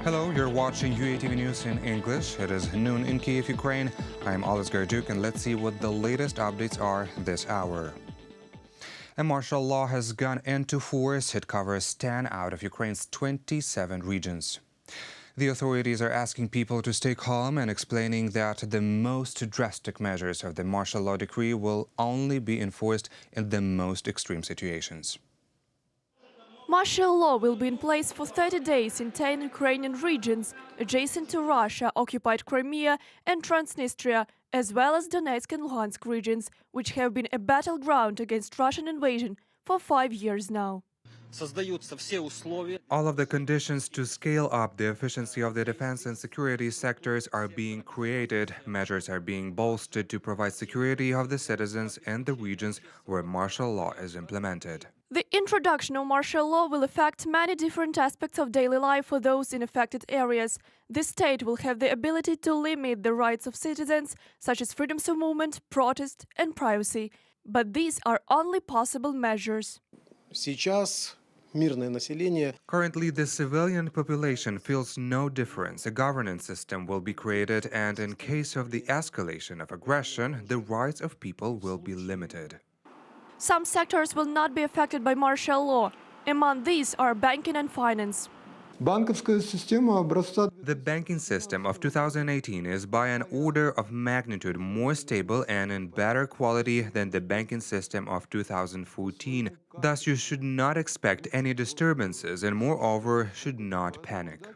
Hello, you're watching UATV News in English. It is noon in Kyiv, Ukraine. I'm Alice Garduk, and let's see what the latest updates are this hour. A martial law has gone into force. It covers 10 out of Ukraine's 27 regions. The authorities are asking people to stay calm and explaining that the most drastic measures of the martial law decree will only be enforced in the most extreme situations. Martial law will be in place for 30 days in 10 Ukrainian regions adjacent to Russia-occupied Crimea and Transnistria, as well as Donetsk and Luhansk regions, which have been a battleground against Russian invasion for 5 years now. All of the conditions to scale up the efficiency of the defense and security sectors are being created. Measures are being bolstered to provide security of the citizens in the regions where martial law is implemented. The introduction of martial law will affect many different aspects of daily life for those in affected areas. The state will have the ability to limit the rights of citizens, such as freedoms of movement, protest and privacy. But these are only possible measures. Currently, the civilian population feels no difference. A governance system will be created, and in case of the escalation of aggression, the rights of people will be limited. Some sectors will not be affected by martial law. Among these are banking and finance. The banking system of 2018 is by an order of magnitude more stable and in better quality than the banking system of 2014. Thus, you should not expect any disturbances and, moreover, should not panic.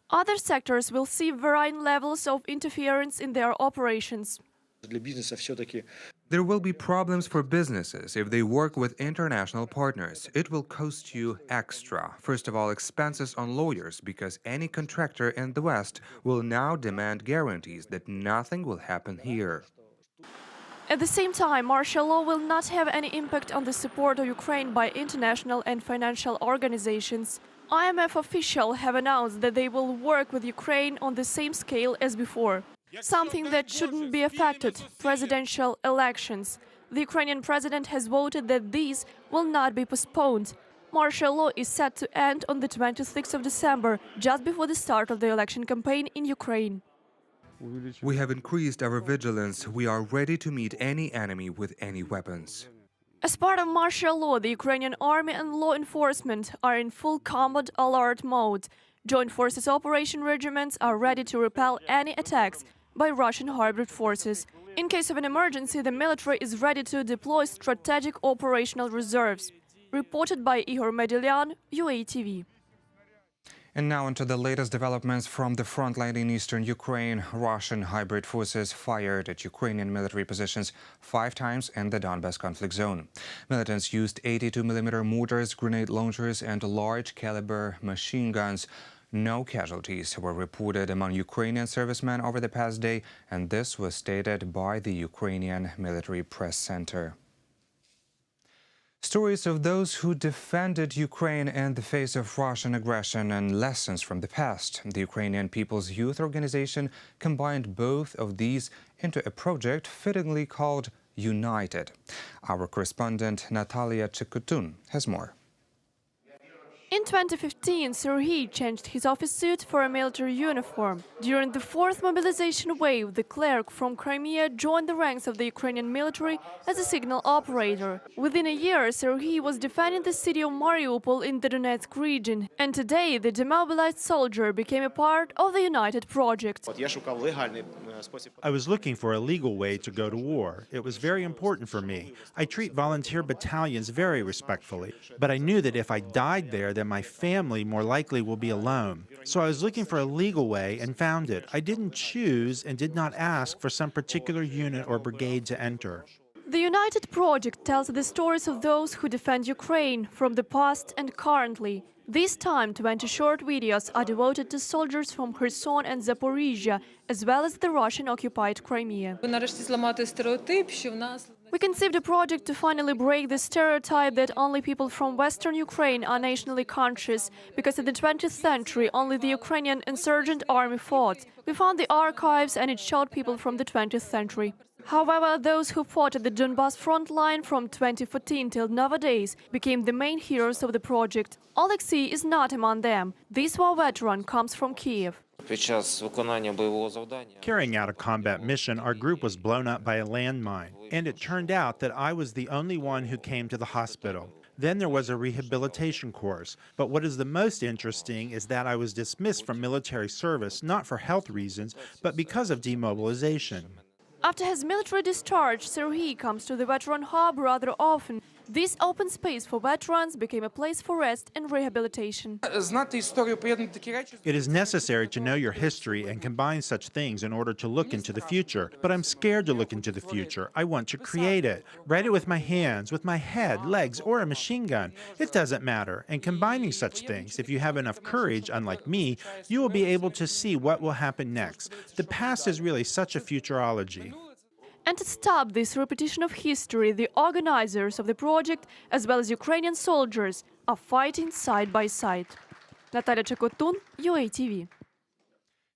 Other sectors will see varying levels of interference in their operations. There will be problems for businesses if they work with international partners. It will cost you extra. First of all, expenses on lawyers, because any contractor in the West will now demand guarantees that nothing will happen here. At the same time, martial law will not have any impact on the support of Ukraine by international and financial organizations. IMF officials have announced that they will work with Ukraine on the same scale as before. Something that shouldn't be affected: presidential elections. The Ukrainian president has voted that these will not be postponed. Martial law is set to end on the 26th of December, just before the start of the election campaign in Ukraine. We have increased our vigilance. We are ready to meet any enemy with any weapons. As part of martial law, the Ukrainian army and law enforcement are in full combat alert mode. Joint forces operation regiments are ready to repel any attacks by Russian hybrid forces. In case of an emergency, the military is ready to deploy strategic operational reserves. Reported by Igor Medilyan, UATV. And now into the latest developments from the front line in eastern Ukraine. Russian hybrid forces fired at Ukrainian military positions 5 times in the Donbas conflict zone. Militants used 82mm mortars, grenade launchers and large-caliber machine guns. No casualties were reported among Ukrainian servicemen over the past day, and this was stated by the Ukrainian Military Press Center. Stories of those who defended Ukraine in the face of Russian aggression and lessons from the past. The Ukrainian People's Youth Organization combined both of these into a project fittingly called United. Our correspondent Natalia Chikutun has more. In 2015, Serhiy changed his office suit for a military uniform. During the fourth mobilization wave, the clerk from Crimea joined the ranks of the Ukrainian military as a signal operator. Within a year, Serhiy was defending the city of Mariupol in the Donetsk region, and today the demobilized soldier became a part of the United project. I was looking for a legal way to go to war. It was very important for me. I treat volunteer battalions very respectfully, but I knew that if I died there, then my family more likely will be alone. So I was looking for a legal way and found it. I didn't choose and did not ask for some particular unit or brigade to enter. The United Project tells the stories of those who defend Ukraine from the past and currently. This time, 20 short videos are devoted to soldiers from Kherson and Zaporizhia, as well as the Russian-occupied Crimea. We conceived a project to finally break the stereotype that only people from Western Ukraine are nationally conscious, because in the 20th century only the Ukrainian insurgent army fought. We found the archives and it showed people from the 20th century. However, those who fought at the Donbas front line from 2014 till nowadays became the main heroes of the project. Alexei is not among them. This war veteran comes from Kiev. Carrying out a combat mission, our group was blown up by a landmine, and it turned out that I was the only one who came to the hospital. Then there was a rehabilitation course. But what is the most interesting is that I was dismissed from military service, not for health reasons, but because of demobilization. After his military discharge, Serhiy comes to the veteran hub rather often. This open space for veterans became a place for rest and rehabilitation. It is necessary to know your history and combine such things in order to look into the future. But I'm scared to look into the future. I want to create it. Write it with my hands, with my head, legs, or a machine gun. It doesn't matter. And combining such things, if you have enough courage, unlike me, you will be able to see what will happen next. The past is really such a futurology. And to stop this repetition of history, the organizers of the project, as well as Ukrainian soldiers, are fighting side by side. Natalia Chekotun, UATV.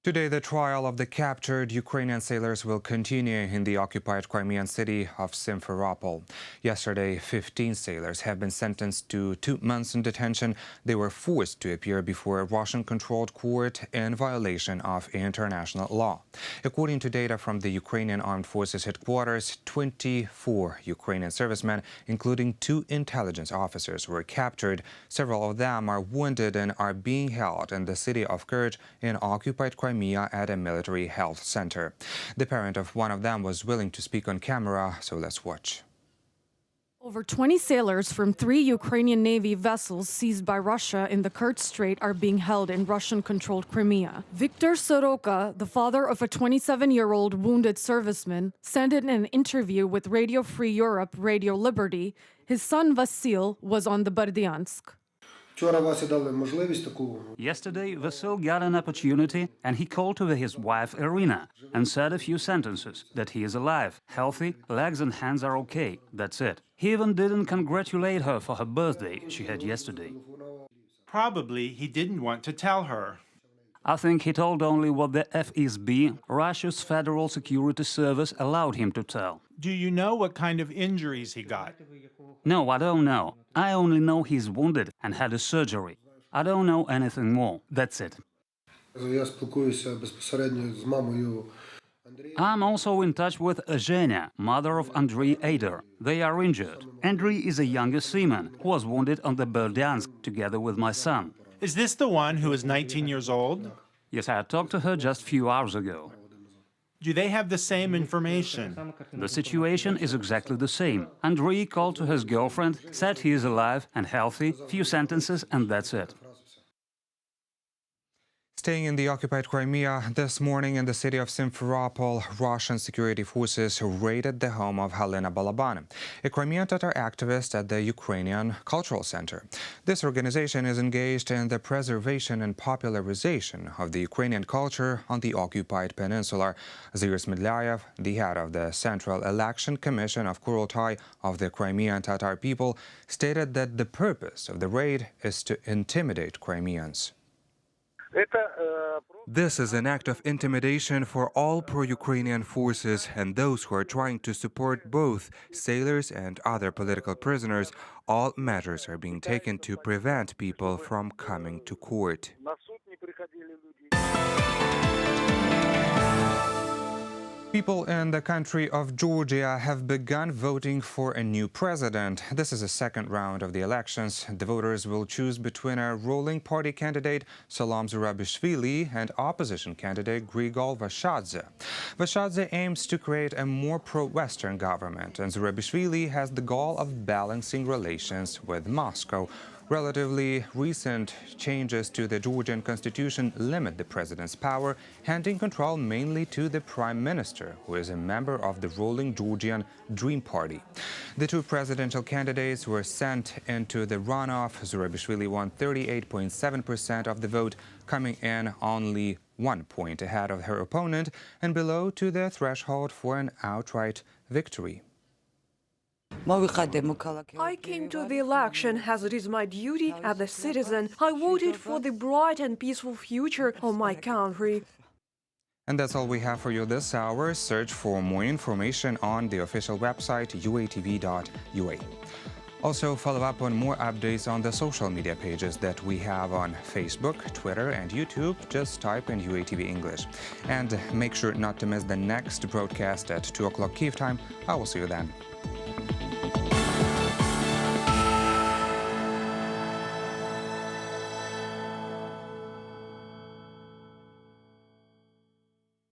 Today, the trial of the captured Ukrainian sailors will continue in the occupied Crimean city of Simferopol. Yesterday, 15 sailors have been sentenced to 2 months in detention. They were forced to appear before a Russian-controlled court in violation of international law. According to data from the Ukrainian Armed Forces headquarters, 24 Ukrainian servicemen, including 2 intelligence officers, were captured. Several of them are wounded and are being held in the city of Kerch in occupied Crimea at a military health center. The parent of one of them was willing to speak on camera, so let's watch. Over 20 sailors from 3 Ukrainian Navy vessels seized by Russia in the Kerch Strait are being held in Russian-controlled Crimea. Viktor Soroka, the father of a 27-year-old wounded serviceman, said in an interview with Radio Free Europe, Radio Liberty, his son Vasil was on the Berdyansk. Yesterday, Vasil got an opportunity and he called to his wife Irina and said a few sentences, that he is alive, healthy, legs and hands are okay, that's it. He even didn't congratulate her for her birthday she had yesterday. Probably he didn't want to tell her. I think he told only what the FSB, Russia's Federal Security Service, allowed him to tell. Do you know what kind of injuries he got? No, I don't know. I only know he's wounded and had a surgery. I don't know anything more. That's it. I'm also in touch with Zhenya, mother of Andrei Ader. They are injured. Andrei is a younger seaman who was wounded on the Berdyansk together with my son. Is this the one who is 19 years old? Yes, I talked to her just a few hours ago. Do they have the same information? The situation is exactly the same. Andrei called to his girlfriend, said he is alive and healthy, few sentences, and that's it. Staying in the occupied Crimea, this morning in the city of Simferopol, Russian security forces raided the home of Halina Balaban, a Crimean Tatar activist at the Ukrainian Cultural Center. This organization is engaged in the preservation and popularization of the Ukrainian culture on the occupied peninsula. Zir Smedlyayev, the head of the Central Election Commission of Kurultai of the Crimean Tatar people, stated that the purpose of the raid is to intimidate Crimeans. This is an act of intimidation for all pro-Ukrainian forces and those who are trying to support both sailors and other political prisoners. All measures are being taken to prevent people from coming to court. People in the country of Georgia have begun voting for a new president. This is the second round of the elections. The voters will choose between a ruling party candidate, Salam Zurabishvili, and opposition candidate, Grigol Vashadze. Vashadze aims to create a more pro-Western government, and Zurabishvili has the goal of balancing relations with Moscow. Relatively recent changes to the Georgian constitution limit the president's power, handing control mainly to the prime minister, who is a member of the ruling Georgian Dream Party. The 2 presidential candidates were sent into the runoff. Zurabishvili won 38.7% of the vote, coming in only 1 point ahead of her opponent and below to the threshold for an outright victory. I came to the election as it is my duty as a citizen. I voted for the bright and peaceful future of my country. And that's all we have for you this hour. Search for more information on the official website uatv.ua. Also, follow up on more updates on the social media pages that we have on Facebook, Twitter, and YouTube. Just type in UATV English. And make sure not to miss the next broadcast at 2 o'clock Kyiv time. I will see you then.